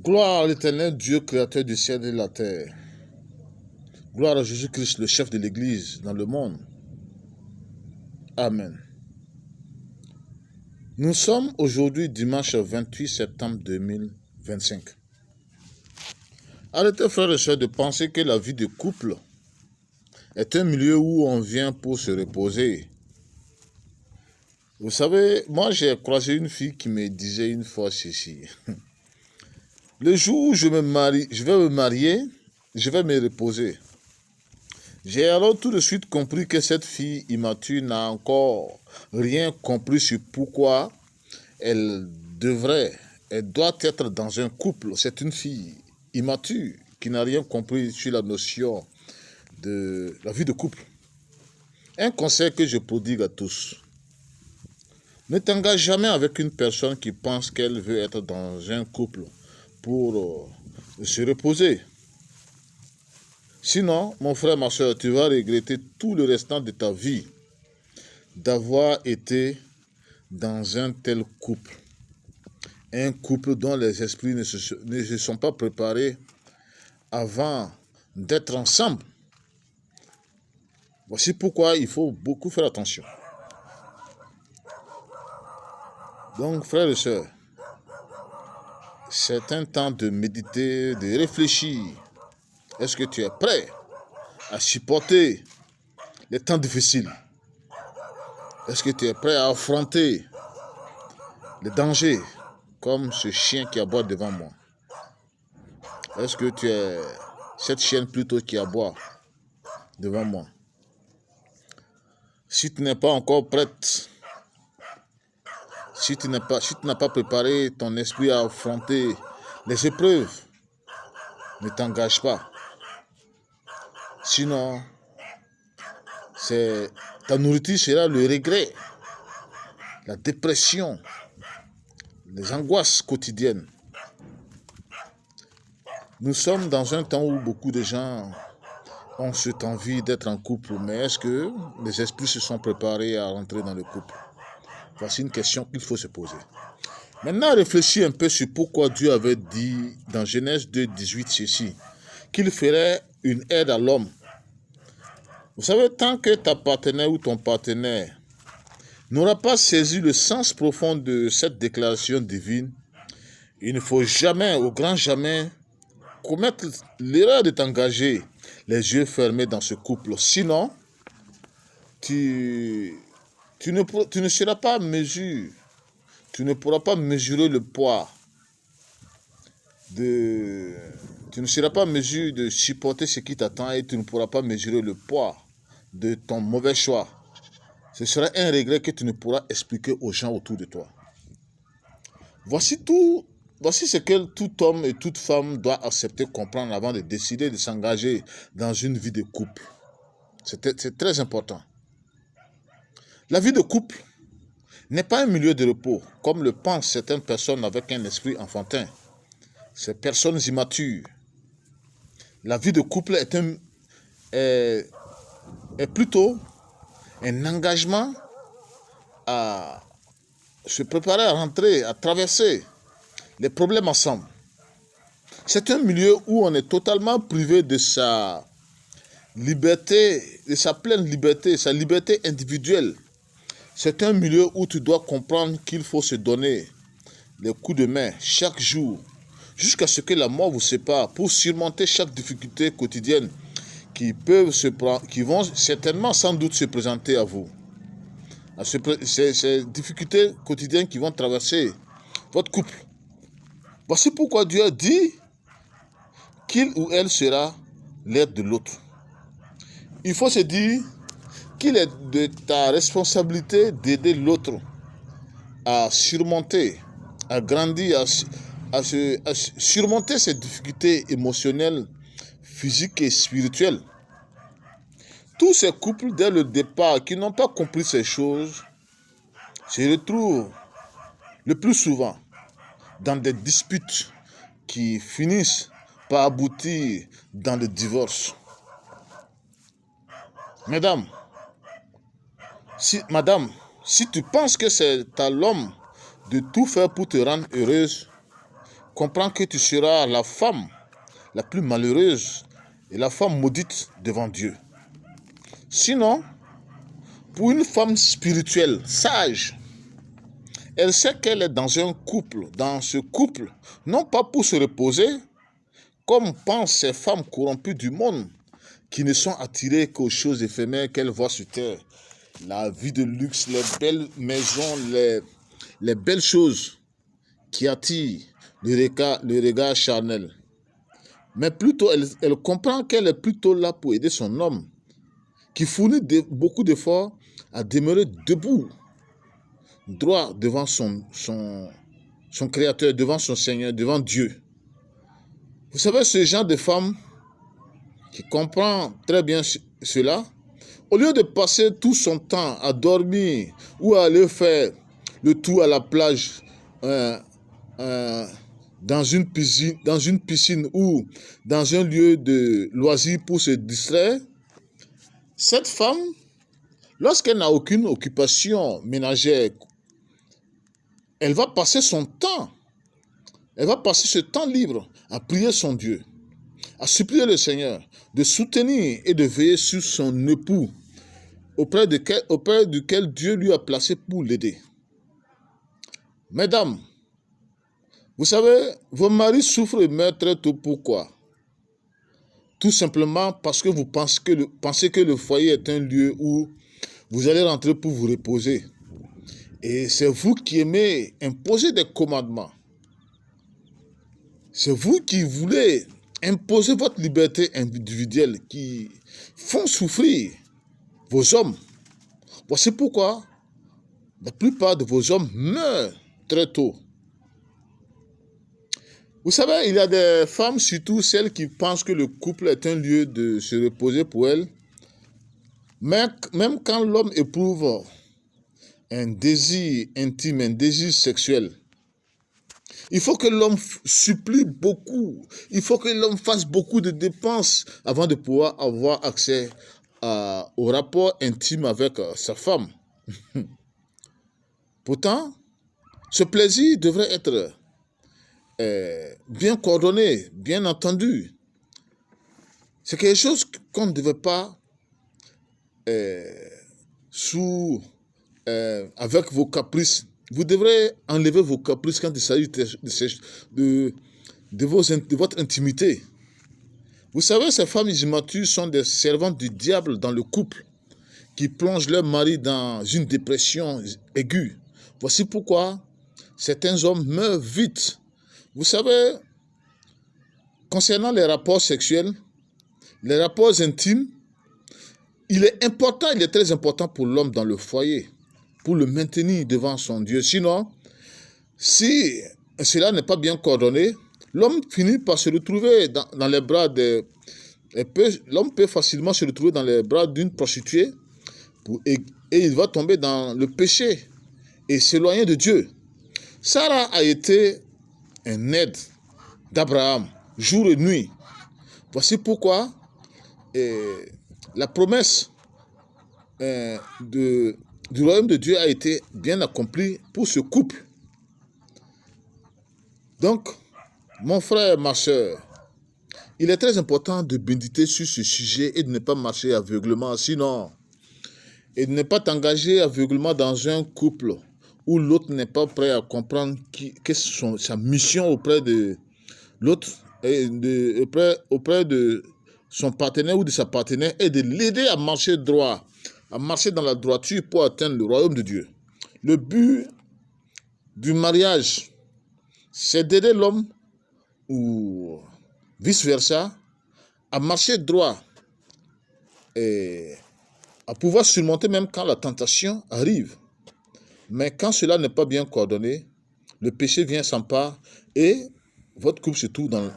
Gloire à l'Éternel Dieu, créateur du ciel et de la terre. Gloire à Jésus-Christ, le chef de l'Église dans le monde. Amen. Nous sommes aujourd'hui dimanche 28 septembre 2025. Arrêtez, frères et sœurs, de penser que la vie de couple est un milieu où on vient pour se reposer. Vous savez, moi j'ai croisé une fille qui me disait une fois ceci. Le jour où je vais me marier, je vais me reposer. J'ai alors tout de suite compris que cette fille immature n'a encore rien compris sur pourquoi elle doit être dans un couple. C'est une fille immature qui n'a rien compris sur la notion de la vie de couple. Un conseil que je prodigue à tous. Ne t'engage jamais avec une personne qui pense qu'elle veut être dans un couple pour se reposer. Sinon, mon frère, ma soeur, tu vas regretter tout le restant de ta vie d'avoir été dans un tel couple. Un couple dont les esprits ne se sont pas préparés avant d'être ensemble. Voici pourquoi il faut beaucoup faire attention. Donc, frères et sœurs, c'est un temps de méditer, de réfléchir. Est-ce que tu es prêt à supporter les temps difficiles? Est-ce que tu es prêt à affronter les dangers comme ce chien qui aboie devant moi? Est-ce que tu es cette chienne plutôt qui aboie devant moi? Si tu n'es pas encore prête, si tu n'as pas préparé ton esprit à affronter les épreuves, ne t'engage pas. Sinon, ta nourriture sera le regret, la dépression, les angoisses quotidiennes. Nous sommes dans un temps où beaucoup de gens ont cette envie d'être en couple, mais est-ce que les esprits se sont préparés à rentrer dans le couple? Voici une question qu'il faut se poser. Maintenant, réfléchis un peu sur pourquoi Dieu avait dit dans Genèse 2, 18 ceci, qu'il ferait une aide à l'homme. Vous savez, tant que ta partenaire ou ton partenaire n'aura pas saisi le sens profond de cette déclaration divine, il ne faut jamais, au grand jamais, commettre l'erreur de t'engager les yeux fermés dans ce couple. Sinon, tu ne seras pas en mesure, tu ne pourras pas mesurer le poids tu ne seras pas en mesure de supporter ce qui t'attend et tu ne pourras pas mesurer le poids de ton mauvais choix. Ce sera un regret que tu ne pourras expliquer aux gens autour de toi. Voici ce que tout homme et toute femme doit accepter, comprendre avant de décider de s'engager dans une vie de couple. C'est très important. La vie de couple n'est pas un milieu de repos, comme le pensent certaines personnes avec un esprit enfantin. Ces personnes immatures. La vie de couple est plutôt un engagement à se préparer à rentrer, à traverser les problèmes ensemble. C'est un milieu où on est totalement privé de sa liberté, de sa pleine liberté, sa liberté individuelle. C'est un milieu où tu dois comprendre qu'il faut se donner les coups de main chaque jour, jusqu'à ce que la mort vous sépare, pour surmonter chaque difficulté quotidienne qui vont certainement sans doute se présenter à vous. Ces difficultés quotidiennes qui vont traverser votre couple. Voici pourquoi Dieu a dit qu'il ou elle sera l'aide de l'autre. Il faut se dire qu'il est de ta responsabilité d'aider l'autre à surmonter, à grandir, à surmonter ces difficultés émotionnelles, physiques et spirituelles. Tous ces couples, dès le départ, qui n'ont pas compris ces choses, se retrouvent le plus souvent dans des disputes qui finissent par aboutir dans le divorce. Madame, si tu penses que c'est à l'homme de tout faire pour te rendre heureuse, comprends que tu seras la femme la plus malheureuse et la femme maudite devant Dieu. Sinon, pour une femme spirituelle, sage, elle sait qu'elle est dans un couple, dans ce couple, non pas pour se reposer, comme pensent ces femmes corrompues du monde, qui ne sont attirées qu'aux choses éphémères qu'elles voient sur terre. La vie de luxe, les belles maisons, les belles choses qui attirent le regard charnel. Mais plutôt, elle comprend qu'elle est plutôt là pour aider son homme, qui fournit beaucoup d'efforts à demeurer debout, droit devant son Créateur, devant son Seigneur, devant Dieu. Vous savez, ce genre de femme qui comprend très bien cela, au lieu de passer tout son temps à dormir ou à aller faire le tour à la plage, dans une piscine ou dans un lieu de loisirs pour se distraire, cette femme, lorsqu'elle n'a aucune occupation ménagère, elle va passer son temps, elle va passer ce temps libre à prier son Dieu, à supplier le Seigneur de soutenir et de veiller sur son époux, auprès duquel Dieu lui a placé pour l'aider. Mesdames, vous savez, vos maris souffrent et meurent très tôt. Pourquoi? Tout simplement parce que vous pensez que le foyer est un lieu où vous allez rentrer pour vous reposer. Et c'est vous qui aimez imposer des commandements. C'est vous qui voulez imposer votre liberté individuelle, qui font souffrir vos hommes. Voici pourquoi la plupart de vos hommes meurent très tôt. Vous savez, il y a des femmes, surtout celles qui pensent que le couple est un lieu de se reposer pour elles. Mais même quand l'homme éprouve un désir intime, un désir sexuel, il faut que l'homme supplie beaucoup. Il faut que l'homme fasse beaucoup de dépenses avant de pouvoir avoir accès au rapport intime avec sa femme. Pourtant, ce plaisir devrait être bien coordonné, bien entendu. C'est quelque chose qu'on ne devait pas avec vos caprices. Vous devrez enlever vos caprices quand il s'agit de votre intimité. Vous savez, ces femmes immatures sont des servantes du diable dans le couple, qui plongent leur mari dans une dépression aiguë. Voici pourquoi certains hommes meurent vite. Vous savez, concernant les rapports sexuels, les rapports intimes, il est très important pour l'homme dans le foyer, pour le maintenir devant son Dieu. Sinon, si cela n'est pas bien coordonné, l'homme finit par se retrouver dans les bras l'homme peut facilement se retrouver dans les bras d'une prostituée et il va tomber dans le péché et s'éloigner de Dieu. Sarah a été un aide d'Abraham, jour et nuit. Voici pourquoi la promesse du royaume de Dieu a été bien accomplie pour ce couple. Donc, mon frère, ma soeur, il est très important de méditer sur ce sujet et de ne pas marcher aveuglément, sinon, et de ne pas t'engager aveuglément dans un couple où l'autre n'est pas prêt à comprendre quelle est sa mission auprès de l'autre, auprès de son partenaire ou de sa partenaire, et de l'aider à marcher droit, à marcher dans la droiture pour atteindre le royaume de Dieu. Le but du mariage, c'est d'aider l'homme ou vice-versa à marcher droit et à pouvoir surmonter même quand la tentation arrive. Mais quand cela n'est pas bien coordonné, le péché vient s'emparer et votre couple se trouve dans